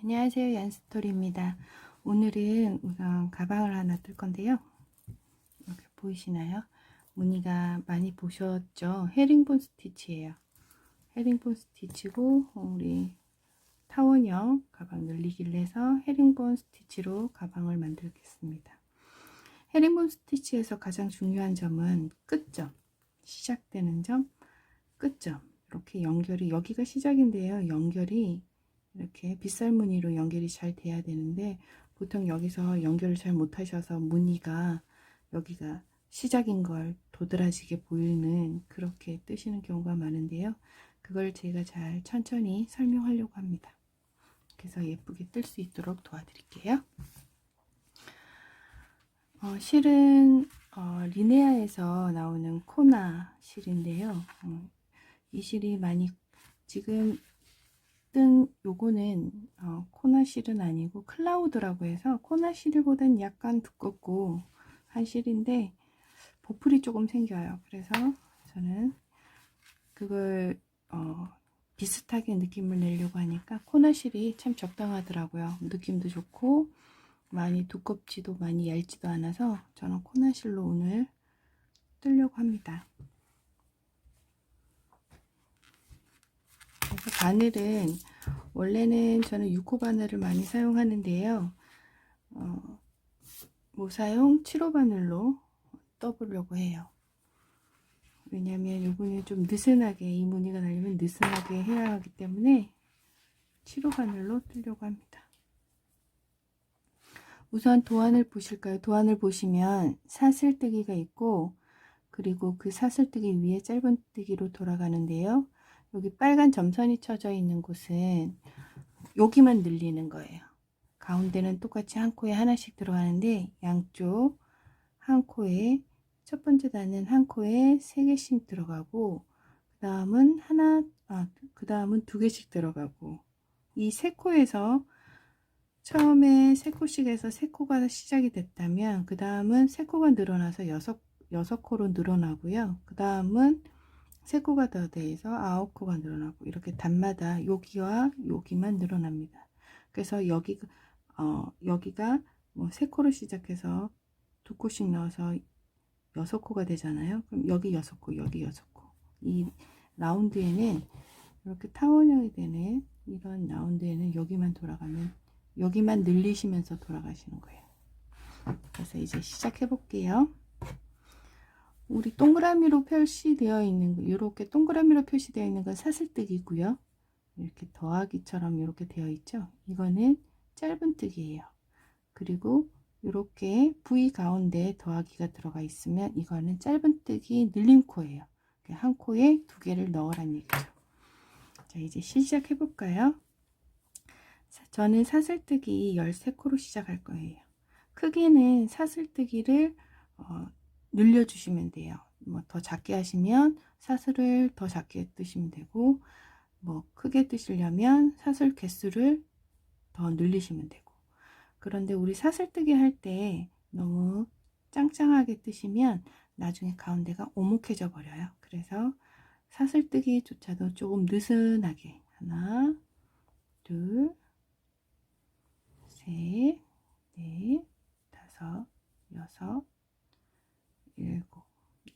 안녕하세요, 얀스토리입니다. 오늘은 우선 가방을 하나 뜰 건데요. 이렇게 보이시나요? 무늬가 많이 보셨죠? 헤링본 스티치예요. 헤링본 스티치고 우리 타원형 가방 늘리기를 해서 헤링본 스티치로 가방을 만들겠습니다. 헤링본 스티치에서 가장 중요한 점은 끝점, 시작되는 점, 끝점. 이렇게 연결이, 여기가 시작인데요. 연결이 이렇게 빗살무늬로 연결이 잘 돼야 되는데 보통 여기서 연결을 잘 못하셔서 무늬가 여기가 시작인 걸 도드라지게 보이는 그렇게 뜨시는 경우가 많은데요. 그걸 제가 잘 천천히 설명하려고 합니다. 그래서 예쁘게 뜰 수 있도록 도와드릴게요. 실은 리네아에서 나오는 코나 실인데요. 이 실이 많이 지금 뜬 요거는 코나 실은 아니고 클라우드라고 해서 코나 실보다는 약간 두껍고 한 실인데 보풀이 조금 생겨요. 그래서 저는 그걸 비슷하게 느낌을 내려고 하니까 코나 실이 참 적당하더라고요. 느낌도 좋고 많이 두껍지도 많이 얇지도 않아서 저는 코나 실로 오늘 뜨려고 합니다. 그래서 바늘은 원래는 저는 6호 바늘을 많이 사용하는데요. 무사용 7호 바늘로 떠보려고 해요. 왜냐면 요거는 좀 느슨하게, 이 무늬가 나려면 느슨하게 해야 하기 때문에 7호 바늘로 뜨려고 합니다. 우선 도안을 보실까요? 도안을 보시면 사슬뜨기가 있고 그리고 그 사슬뜨기 위에 짧은뜨기로 돌아가는데요. 여기 빨간 점선이 쳐져 있는 곳은 여기만 늘리는 거예요. 가운데는 똑같이 한 코에 하나씩 들어가는데 양쪽 한 코에 첫 번째 단은 한 코에 3개씩 들어가고 그 다음은 2개씩 들어가고 이 3코에서 처음에 3코씩 해서 3코가 시작이 됐다면 그 다음은 3코가 늘어나서 6코로 늘어나고요. 그 다음은 3코가 더 돼서 9코가 늘어나고 이렇게 단마다 여기와 여기만 늘어납니다. 그래서 여기가 뭐 3코로 시작해서 2코씩 넣어서 6코가 되잖아요. 그럼 여기 6코, 여기 6코. 이 라운드에는 이렇게 타원형이 되는 이런 라운드에는 여기만 돌아가면 여기만 늘리시면서 돌아가시는 거예요. 그래서 이제 시작해 볼게요. 우리 동그라미로 표시되어 있는 거, 이렇게 동그라미로 표시되어 있는 건 사슬뜨기고요. 이렇게 더하기처럼 이렇게 되어 있죠. 이거는 짧은뜨기예요. 그리고 이렇게 V 가운데 더하기가 들어가 있으면 이거는 짧은뜨기 늘림코예요. 한 코에 2개를 넣으란 얘기죠. 자, 이제 시작해 볼까요? 저는 사슬뜨기 13코로 시작할 거예요. 크기는 사슬뜨기를 늘려주시면 돼요. 뭐 더 작게 하시면 사슬을 더 작게 뜨시면 되고 뭐 크게 뜨시려면 사슬 개수를 더 늘리시면 되고 그런데 우리 사슬뜨기 할 때 너무 짱짱하게 뜨시면 나중에 가운데가 오목해져 버려요. 그래서 사슬뜨기조차도 조금 느슨하게 하나 둘 셋, 넷, 다섯, 여섯, 일곱,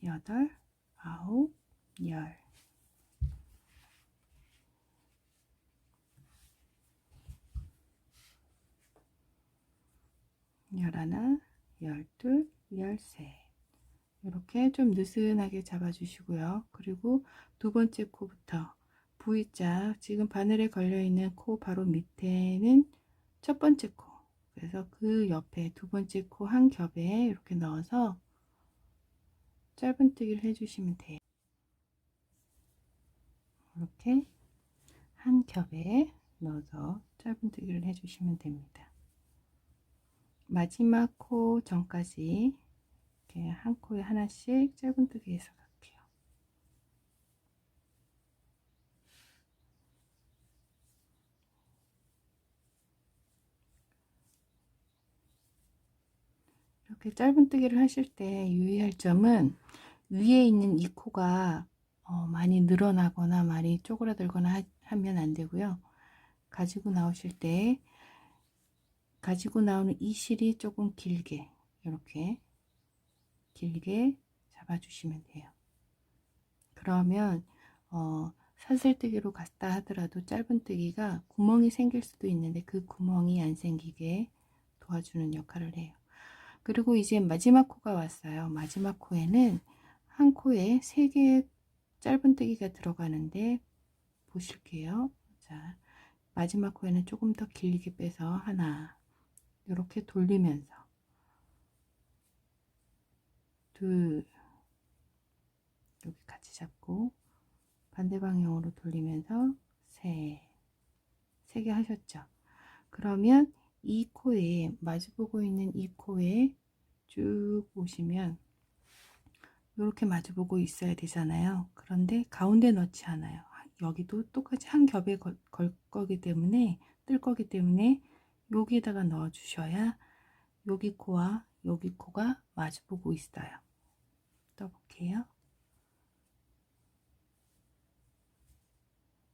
여덟, 아홉, 열. 열하나, 열둘, 열셋. 이렇게 좀 느슨하게 잡아주시고요. 그리고 두 번째 코부터 V자, 지금 바늘에 걸려있는 코 바로 밑에는 첫 번째 코. 그래서 그 옆에 두 번째 코 한 겹에 이렇게 넣어서 짧은뜨기를 해주시면 돼요. 이렇게 한 겹에 넣어서 짧은뜨기를 해주시면 됩니다. 마지막 코 전까지 이렇게 한 코에 하나씩 짧은뜨기 해서 갈게요. 이렇게 짧은뜨기를 하실 때 유의할 점은 위에 있는 이 코가 많이 늘어나거나 많이 쪼그라들거나 하면 안 되고요. 가지고 나오실 때 가지고 나오는 이 실이 조금 길게 이렇게 길게 잡아주시면 돼요. 그러면 사슬뜨기로 갔다 하더라도 짧은뜨기가 구멍이 생길 수도 있는데 그 구멍이 안 생기게 도와주는 역할을 해요. 그리고 이제 마지막 코가 왔어요. 마지막 코에는 한 코에 3개의 짧은뜨기가 들어가는데 보실게요. 자, 마지막 코에는 조금 더 길게 빼서 하나 이렇게 돌리면서 둘 여기 같이 잡고 반대 방향으로 돌리면서 세 개 하셨죠. 그러면 이 코에 마주보고 있는 이 코에 쭉 오시면 이렇게 마주보고 있어야 되잖아요. 그런데 가운데 넣지 않아요. 여기도 똑같이 한 겹에 걸 거기 때문에 뜰 거기 때문에 여기에다가 넣어 주셔야 여기 코와 여기 코가 마주보고 있어요. 떠볼게요.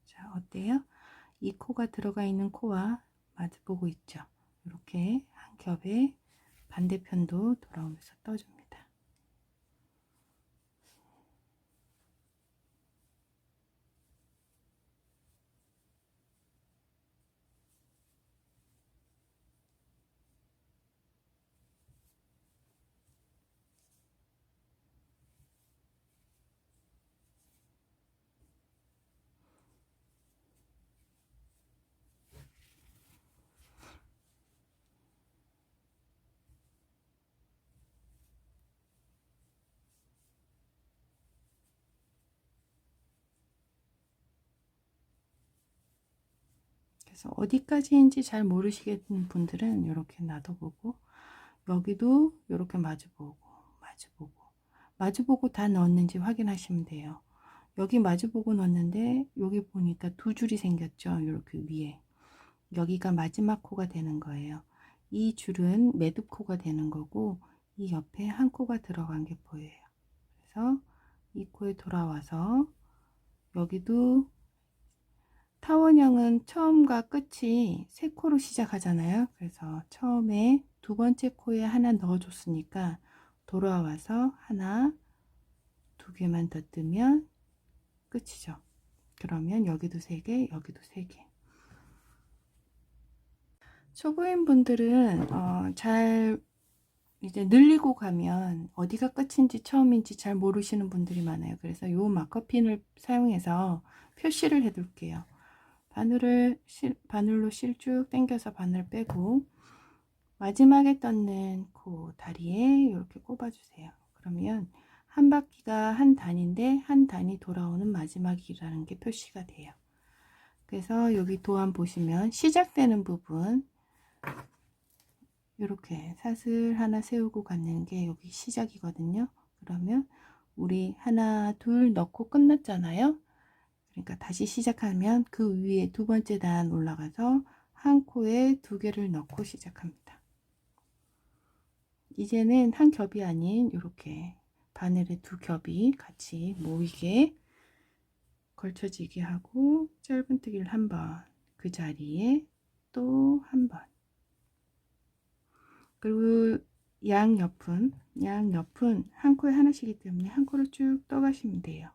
자, 어때요? 이 코가 들어가 있는 코와 마주보고 있죠. 이렇게 한 겹에 반대편도 돌아오면서 떠줍니다. 그래서 어디까지인지 잘 모르시겠는 분들은 이렇게 놔둬보고 여기도 이렇게 마주보고 다 넣었는지 확인하시면 돼요. 여기 마주보고 넣었는데 여기 보니까 두 줄이 생겼죠. 이렇게 위에 여기가 마지막 코가 되는 거예요. 이 줄은 매듭 코가 되는 거고 이 옆에 한 코가 들어간 게 보여요. 그래서 이 코에 돌아와서 여기도 타원형은 처음과 끝이 세 코로 시작하잖아요. 그래서 처음에 두 번째 코에 하나 넣어 줬으니까 돌아와서 하나 두 개만 더 뜨면 끝이죠. 그러면 여기도 3개 여기도 3개. 초보인 분들은 잘 이제 늘리고 가면 어디가 끝인지 처음인지 잘 모르시는 분들이 많아요. 그래서 요 마커핀을 사용해서 표시를 해 둘게요. 바늘로 실 쭉 당겨서 바늘 빼고 마지막에 떴는 그 다리에 이렇게 꼽아 주세요. 그러면 한 바퀴가 한 단인데 한 단이 돌아오는 마지막이라는 게 표시가 돼요. 그래서 여기 도안 보시면 시작되는 부분 이렇게 사슬 하나 세우고 가는 게 여기 시작이거든요. 그러면 우리 하나 둘 넣고 끝났잖아요. 그러니까 다시 시작하면 그 위에 두 번째 단 올라가서 한 코에 2개를 넣고 시작합니다. 이제는 한 겹이 아닌 이렇게 바늘의 2겹이 같이 모이게 걸쳐지게 하고 짧은뜨기를 한번 그 자리에 또 한 번, 그리고 양옆은 한 코에 하나씩이기 때문에 한 코를 쭉 떠가시면 돼요.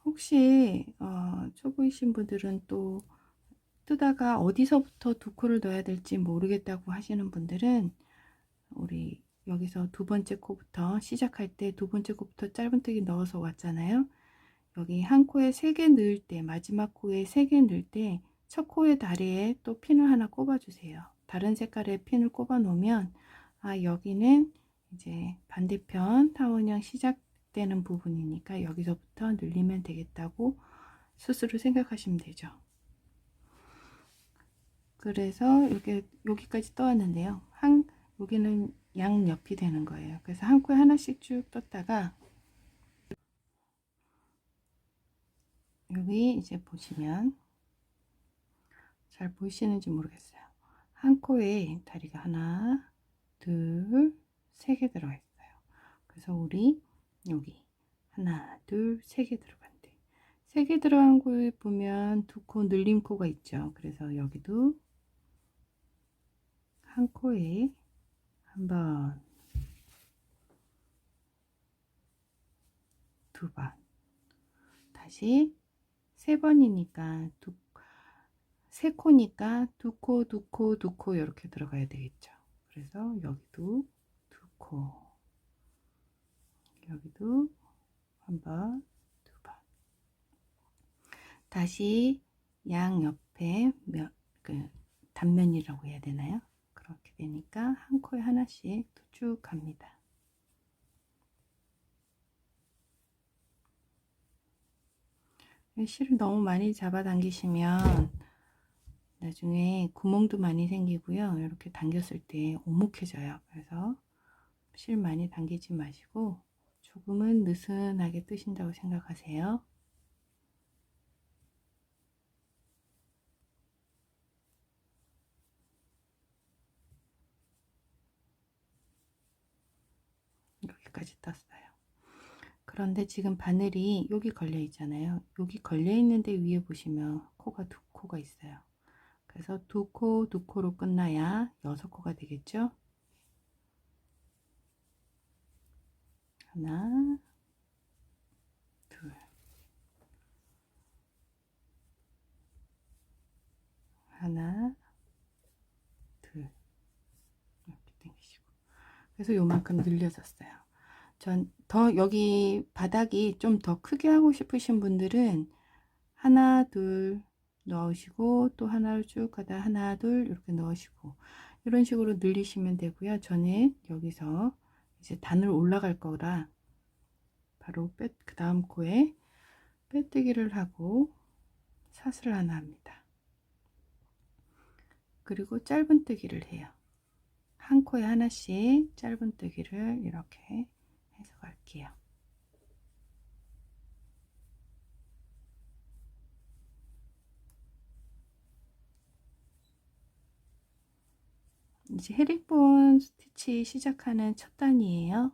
혹시 초보이신 분들은 또 뜨다가 어디서부터 2코를 넣어야 될지 모르겠다고 하시는 분들은 우리 여기서 두 번째 코부터 시작할 때 두 번째 코부터 짧은뜨기 넣어서 왔잖아요. 여기 한 코에 3개 넣을 때 마지막 코에 3개 넣을 때 첫 코의 다리에 또 핀을 하나 꼽아 주세요. 다른 색깔의 핀을 꼽아 놓으면 여기는 이제 반대편 타원형 시작되는 부분이니까 여기서부터 늘리면 되겠다고 스스로 생각하시면 되죠. 그래서 이렇게 여기까지 떠왔는데요. 여기는 양옆이 되는 거예요. 그래서 한 코에 하나씩 쭉 떴다가 여기 이제 보시면 잘 보이시는지 모르겠어요. 한 코에 다리가 하나, 둘, 3개 들어가 있어요. 그래서 우리 여기 하나, 둘, 3개 들어간대. 세 개 들어간 코에 보면 두 코 늘림 코가 있죠. 그래서 여기도 한 코에 한 번, 두 번, 다시 세 번이니까 세 코니까 두 코, 두 코, 두 코 이렇게 들어가야 되겠죠. 그래서 여기도 두 코, 여기도 한 번, 두 번. 다시 양 옆에 단면이라고 해야 되나요? 그렇게 되니까 한 코에 하나씩 쭉 갑니다. 실을 너무 많이 잡아당기시면 나중에 구멍도 많이 생기고요. 이렇게 당겼을 때 오목해져요. 그래서 실 많이 당기지 마시고 조금은 느슨하게 뜨신다고 생각하세요. 여기까지 떴어요. 그런데 지금 바늘이 여기 걸려 있잖아요. 여기 걸려 있는데 위에 보시면 코가 두 코가 있어요. 그래서 두 코, 두 코로 끝나야 6코가 되겠죠? 하나, 둘, 하나, 둘, 이렇게 당기시고. 그래서 요만큼 늘려졌어요. 전 더 여기 바닥이 좀 더 크게 하고 싶으신 분들은 하나, 둘 넣으시고 또 하나를 쭉 가다 하나, 둘 이렇게 넣으시고 이런 식으로 늘리시면 되고요. 저는 여기서 이제 단을 올라갈 거라 바로 그 다음 코에 빼뜨기를 하고 사슬을 하나 합니다. 그리고 짧은뜨기를 해요. 한 코에 하나씩 짧은뜨기를 이렇게 해서 갈게요. 이제 헤릭본 스티치 시작하는 첫 단이에요.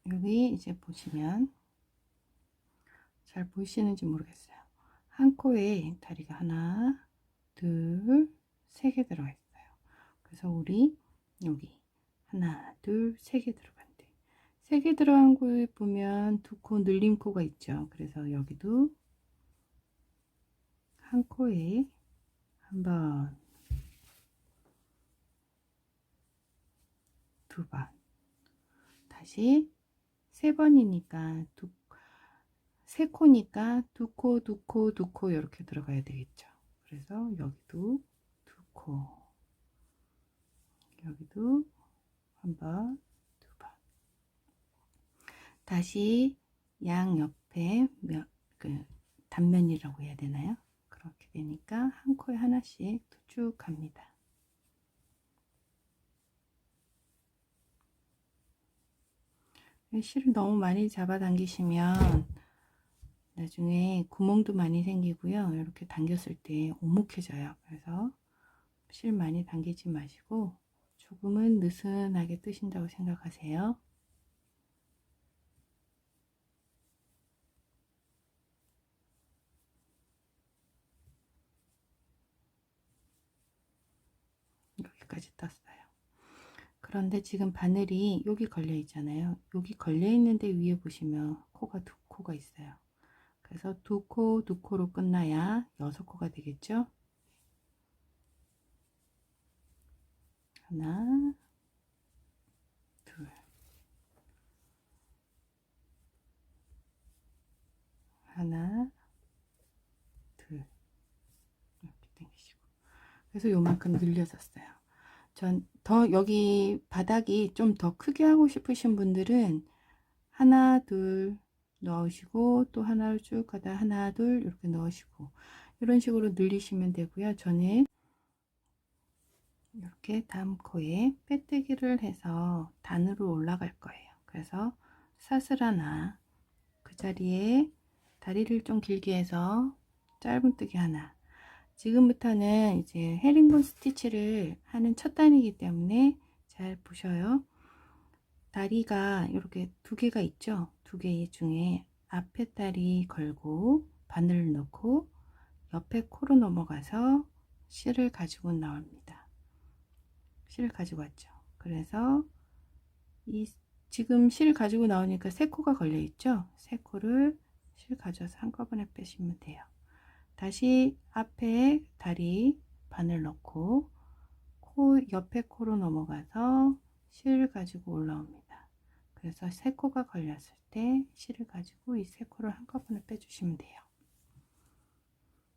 여기 이제 보시면 잘 보이시는지 모르겠어요. 한 코에 다리가 하나, 둘, 세 개 들어가 있어요. 그래서 우리 여기 하나, 둘, 세 개 들어간대. 세 개 들어간 코에 보면 두 코 늘림 코가 있죠. 그래서 여기도 한 코에 한 번, 두 번, 다시 세 번이니까 세 코니까 두 코, 두 코, 두 코 이렇게 들어가야 되겠죠. 그래서 여기도 두 코, 여기도 한 번, 두 번. 다시 양 옆에 단면이라고 해야 되나요? 그렇게 되니까 한 코에 하나씩 쭉 갑니다. 실을 너무 많이 잡아당기시면 나중에 구멍도 많이 생기고요. 이렇게 당겼을 때 오목해져요. 그래서 실 많이 당기지 마시고 조금은 느슨하게 뜨신다고 생각하세요. 여기까지 떴어요. 그런데 지금 바늘이 여기 걸려 있잖아요. 여기 걸려 있는데 위에 보시면 코가 두 코가 있어요. 그래서 두 코, 두 코로 끝나야 6코가 되겠죠? 하나, 둘, 하나, 둘 이렇게 당기시고. 그래서 요만큼 늘려졌어요. 전 더 여기 바닥이 좀 더 크게 하고 싶으신 분들은 하나, 둘 넣으시고 또 하나를 쭉 가다 하나, 둘 이렇게 넣으시고 이런 식으로 늘리시면 되고요. 저는 이렇게 다음 코에 빼뜨기를 해서 단으로 올라갈 거예요. 그래서 사슬 하나, 그 자리에 다리를 좀 길게 해서 짧은뜨기 하나. 지금부터는 이제 헤링본 스티치를 하는 첫 단이기 때문에 잘 보셔요. 다리가 이렇게 두 개가 있죠. 두 개 중에 앞에 다리 걸고 바늘을 넣고 옆에 코로 넘어가서 실을 가지고 나옵니다. 실을 가지고 왔죠. 그래서 이 지금 실 가지고 나오니까 세 코가 걸려 있죠. 세 코를 실 가져와서 한꺼번에 빼시면 돼요. 다시 앞에 다리 바늘 넣고 코 옆에 코로 넘어가서 실 가지고 올라옵니다. 그래서 세 코가 걸렸을 때 실을 가지고 이 세 코를 한꺼번에 빼주시면 돼요.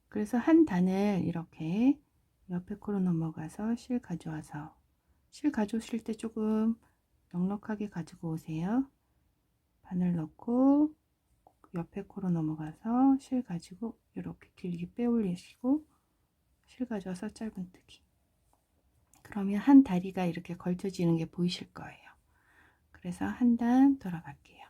그래서 한 단을 이렇게 옆에 코로 넘어가서 실 가져와서, 실 가져오실 때 조금 넉넉하게 가지고 오세요. 바늘 넣고 옆에 코로 넘어가서 실 가지고 이렇게 길게 빼 올리시고 실 가져와서 짧은뜨기. 그러면 한 다리가 이렇게 걸쳐지는 게 보이실 거예요. 그래서 한 단 돌아갈게요.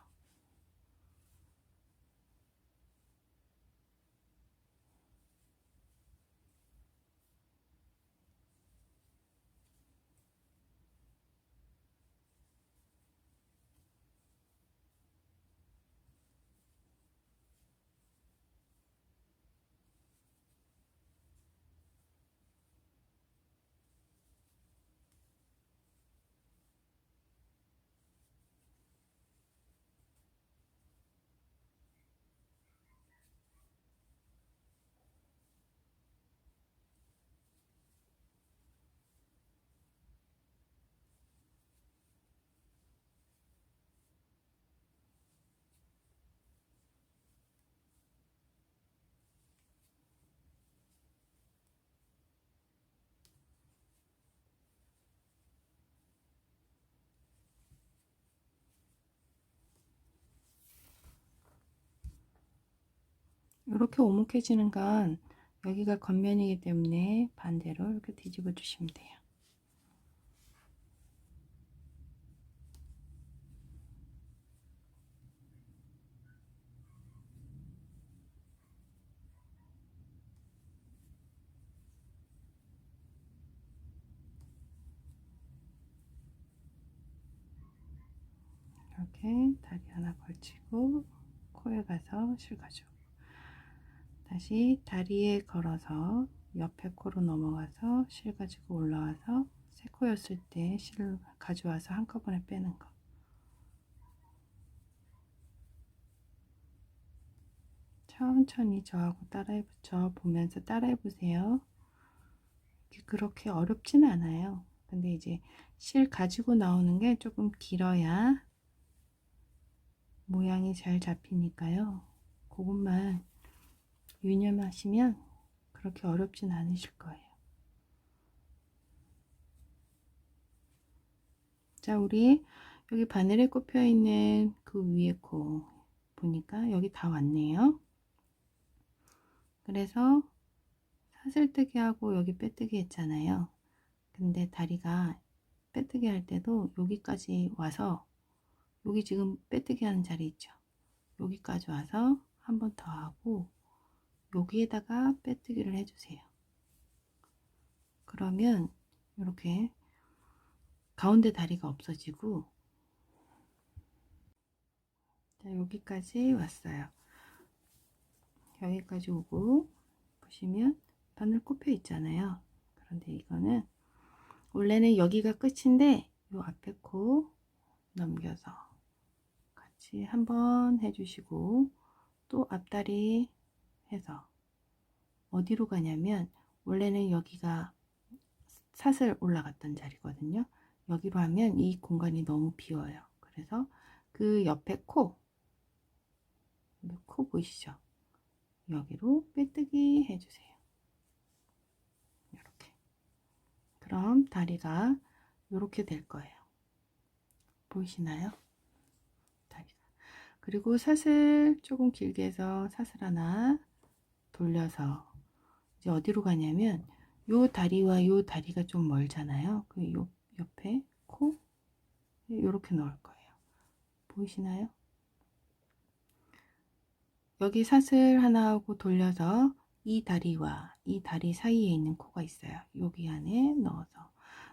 이렇게 오목해지는 건 여기가 겉면이기 때문에 반대로 이렇게 뒤집어 주시면 돼요. 이렇게 다리 하나 걸치고 코에 가서 실 가져. 다시 다리에 걸어서 옆에 코로 넘어가서 실 가지고 올라와서 세 코였을 때 실을 가져와서 한꺼번에 빼는 거. 천천히 저하고 저 보면서 따라해 보세요. 그렇게 어렵진 않아요. 근데 이제 실 가지고 나오는 게 조금 길어야 모양이 잘 잡히니까요. 그것만 유념하시면 그렇게 어렵진 않으실 거예요. 자, 우리 여기 바늘에 꼽혀 있는 그 위에 코 보니까 여기 다 왔네요. 그래서 사슬뜨기 하고 여기 빼뜨기 했잖아요. 근데 다리가 빼뜨기 할 때도 여기까지 와서, 여기 지금 빼뜨기 하는 자리 있죠. 여기까지 와서 한 번 더 하고 여기에다가 빼뜨기를 해주세요. 그러면 이렇게 가운데 다리가 없어지고, 자, 여기까지 왔어요. 여기까지 오고 보시면 바늘 꼽혀 있잖아요. 그런데 이거는 원래는 여기가 끝인데 이 앞에 코 넘겨서 같이 한번 해주시고, 또 앞다리 해서 어디로 가냐면, 원래는 여기가 사슬 올라갔던 자리거든요. 여기로 하면 이 공간이 너무 비어요. 그래서 그 옆에 코 보이시죠? 여기로 빼뜨기 해주세요. 이렇게. 그럼 다리가 이렇게 될 거예요. 보이시나요? 다리가. 그리고 사슬 조금 길게 해서 사슬 하나 돌려서 이제 어디로 가냐면 요 다리와 요 다리가 좀 멀잖아요. 그 요 옆에 코 요렇게 넣을 거예요. 보이시나요? 여기 사슬 하나 하고 돌려서 이 다리와 이 다리 사이에 있는 코가 있어요. 여기 안에 넣어서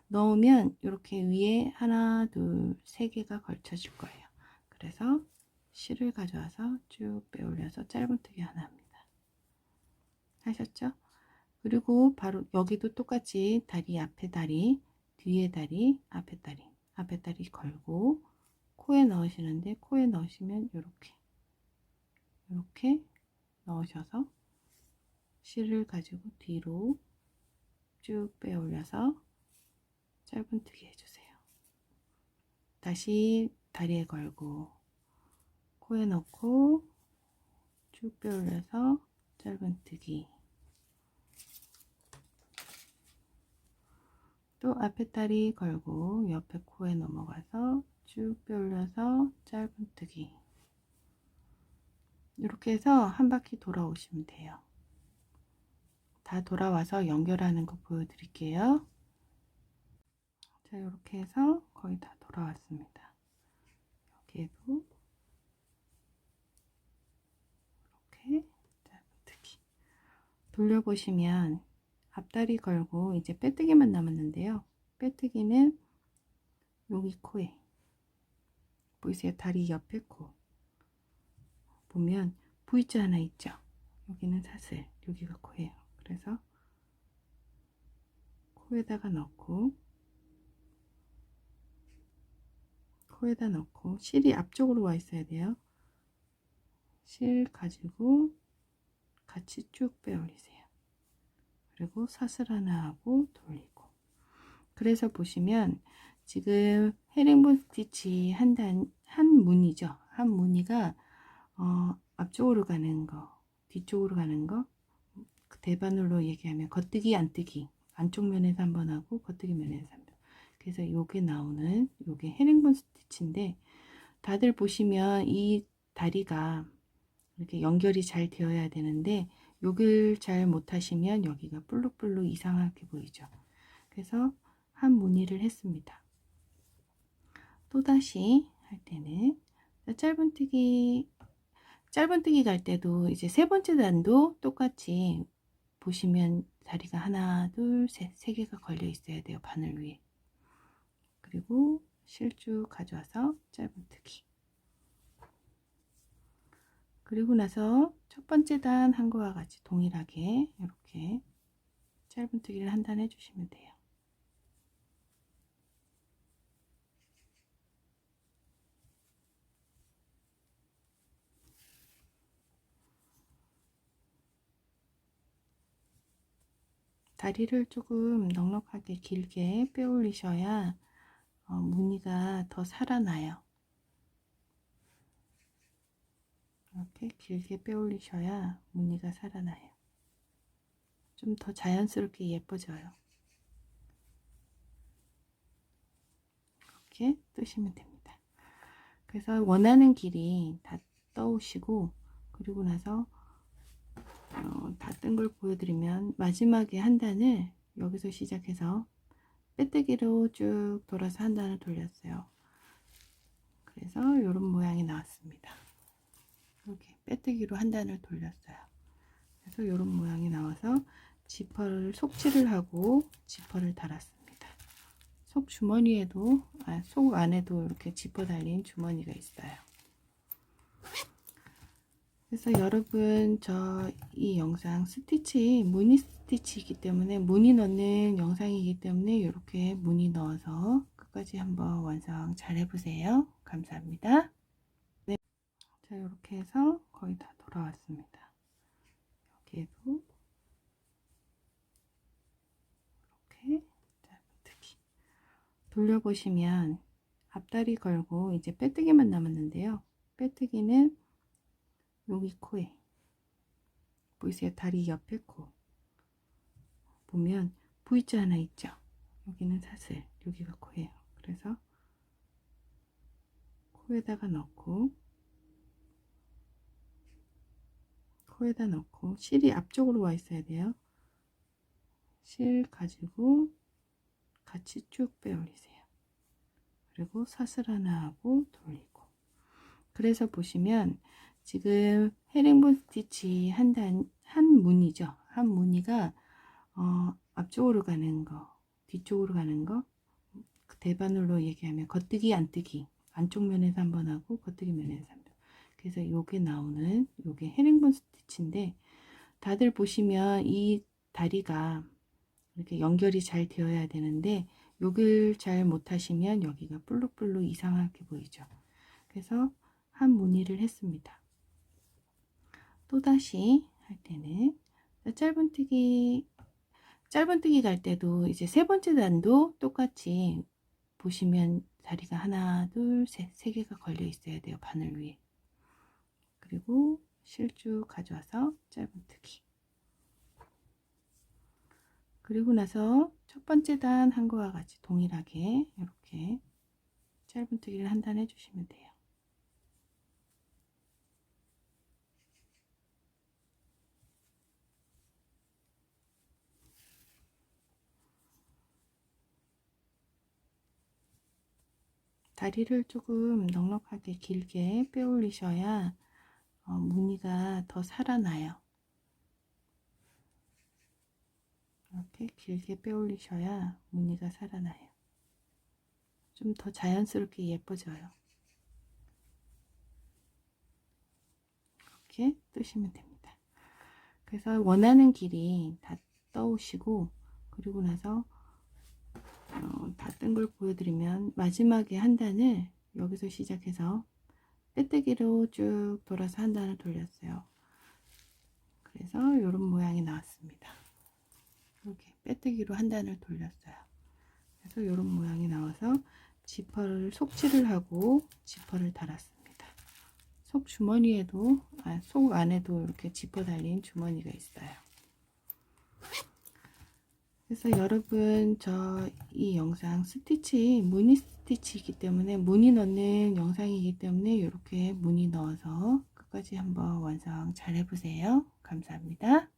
넣으면 이렇게 위에 하나 둘 세 개가 걸쳐질 거예요. 그래서 실을 가져와서 쭉 빼올려서 짧은뜨기 하나 합니다. 하셨죠? 그리고 바로 여기도 똑같이 다리 앞에 다리 뒤에 다리 앞에 다리 걸고 코에 넣으시는데 코에 넣으시면 이렇게 넣으셔서 실을 가지고 뒤로 쭉 빼올려서 짧은뜨기 해주세요. 다시 다리에 걸고 코에 넣고 쭉 빼올려서 짧은뜨기. 또 앞에 다리 걸고 옆에 코에 넘어가서 쭉 빼올려서 짧은뜨기. 이렇게 해서 한 바퀴 돌아오시면 돼요. 다 돌아와서 연결하는 거 보여드릴게요. 자, 이렇게 해서 거의 다 돌아왔습니다. 여기에도 이렇게 짧은뜨기. 돌려보시면 앞다리 걸고 이제 빼뜨기만 남았는데요. 빼뜨기는 여기 코에 보이세요? 다리 옆에 코 보면 V자 하나 있죠? 여기는 사슬, 여기가 코예요. 그래서 코에다가 넣고 코에다 넣고 실이 앞쪽으로 와 있어야 돼요. 실 가지고 같이 쭉 빼올리세요. 그리고 사슬 하나 하고 돌리고. 그래서 보시면 지금 헤링본 스티치 한 무늬죠. 한 무늬가 앞쪽으로 가는 거, 뒤쪽으로 가는 거, 대바늘로 얘기하면 겉뜨기 안뜨기, 안쪽 면에서 한번 하고 겉뜨기 면에서 한번. 그래서 요게 나오는 요게 헤링본 스티치인데 다들 보시면 이 다리가 이렇게 연결이 잘 되어야 되는데 요걸 잘 못하시면 여기가 볼록볼록 이상하게 보이죠. 그래서 한 무늬를 했습니다. 또다시 할 때는 짧은뜨기 갈 때도 이제 세 번째 단도 똑같이 보시면 다리가 하나 둘 셋 세 개가 걸려 있어야 돼요. 바늘 위에. 그리고 실쭉 가져와서 짧은뜨기. 그리고 나서 첫 번째 단 한 거와 같이 동일하게 이렇게 짧은뜨기를 한 단 해주시면 돼요. 다리를 조금 넉넉하게 길게 빼올리셔야 무늬가 더 살아나요. 이렇게 길게 빼올리셔야 무늬가 살아나요. 좀 더 자연스럽게 예뻐져요. 이렇게 뜨시면 됩니다. 그래서 원하는 길이 다 떠오시고 그리고 나서 다 뜬 걸 보여드리면 마지막에 한 단을 여기서 시작해서 빼뜨기로 쭉 돌아서 한 단을 돌렸어요. 그래서 이런 모양이 나왔습니다. 이렇게 빼뜨기로 한 단을 돌렸어요. 그래서 이런 모양이 나와서 지퍼를 속지를 하고 지퍼를 달았습니다. 속 주머니에도 속 안에도 이렇게 지퍼 달린 주머니가 있어요. 그래서 여러분 저 이 영상 스티치 무늬 스티치이기 때문에 무늬 넣는 영상이기 때문에 이렇게 무늬 넣어서 끝까지 한번 완성 잘 해보세요. 감사합니다. 네. 자, 이렇게 해서 거의 다 돌아왔습니다. 여기에도 이렇게 짧은뜨기 돌려보시면 앞다리 걸고 이제 빼뜨기만 남았는데요. 빼뜨기는 여기 코에 보이세요? 다리 옆에 코 보면 V자 하나 있죠? 여기는 사슬, 여기가 코예요. 그래서 코에다가 넣고 코에다 넣고 실이 앞쪽으로 와 있어야 돼요. 실 가지고 같이 쭉 빼올리세요. 그리고 사슬 하나 하고 돌리고. 그래서 보시면 지금 헤링본 스티치 한 무늬죠. 한 무늬가 앞쪽으로 가는 거, 뒤쪽으로 가는 거, 대바늘로 얘기하면 겉뜨기 안뜨기, 안쪽 면에서 한 번 하고 겉뜨기 면에서 한 번. 그래서 요게 나오는 요게 헤링본 스티치인데, 다들 보시면 이 다리가 이렇게 연결이 잘 되어야 되는데 요걸 잘 못하시면 여기가 볼록볼록 이상하게 보이죠. 그래서 한 무늬를 했습니다. 또다시 할 때는 짧은뜨기 갈 때도 이제 세 번째 단도 똑같이 보시면 다리가 하나 둘 셋 세 개가 걸려 있어야 돼요. 바늘 위에. 그리고 실쭉 가져와서 짧은뜨기. 그리고 나서 첫 번째 단 한 거와 같이 동일하게 이렇게 짧은뜨기를 한 단 해주시면 돼요. 다리를 조금 넉넉하게 길게 빼올리셔야 무늬가 더 살아나요. 이렇게 길게 빼올리셔야 무늬가 살아나요. 좀 더 자연스럽게 예뻐져요. 이렇게 뜨시면 됩니다. 그래서 원하는 길이 다 떠오시고, 그리고 나서 다 뜬 걸 보여드리면 마지막에 한 단을 여기서 시작해서 빼뜨기로 쭉 돌아서 한 단을 돌렸어요. 그래서 이런 모양이 나왔습니다. 이렇게 빼뜨기로 한 단을 돌렸어요. 그래서 이런 모양이 나와서 지퍼를 속칠을 하고 지퍼를 달았습니다. 속 주머니에도 속 안에도 이렇게 지퍼 달린 주머니가 있어요. 그래서 여러분 이 영상 스티치 무늬 스티치이기 때문에 무늬 넣는 영상이기 때문에 이렇게 무늬 넣어서 끝까지 한번 완성 잘 해보세요. 감사합니다.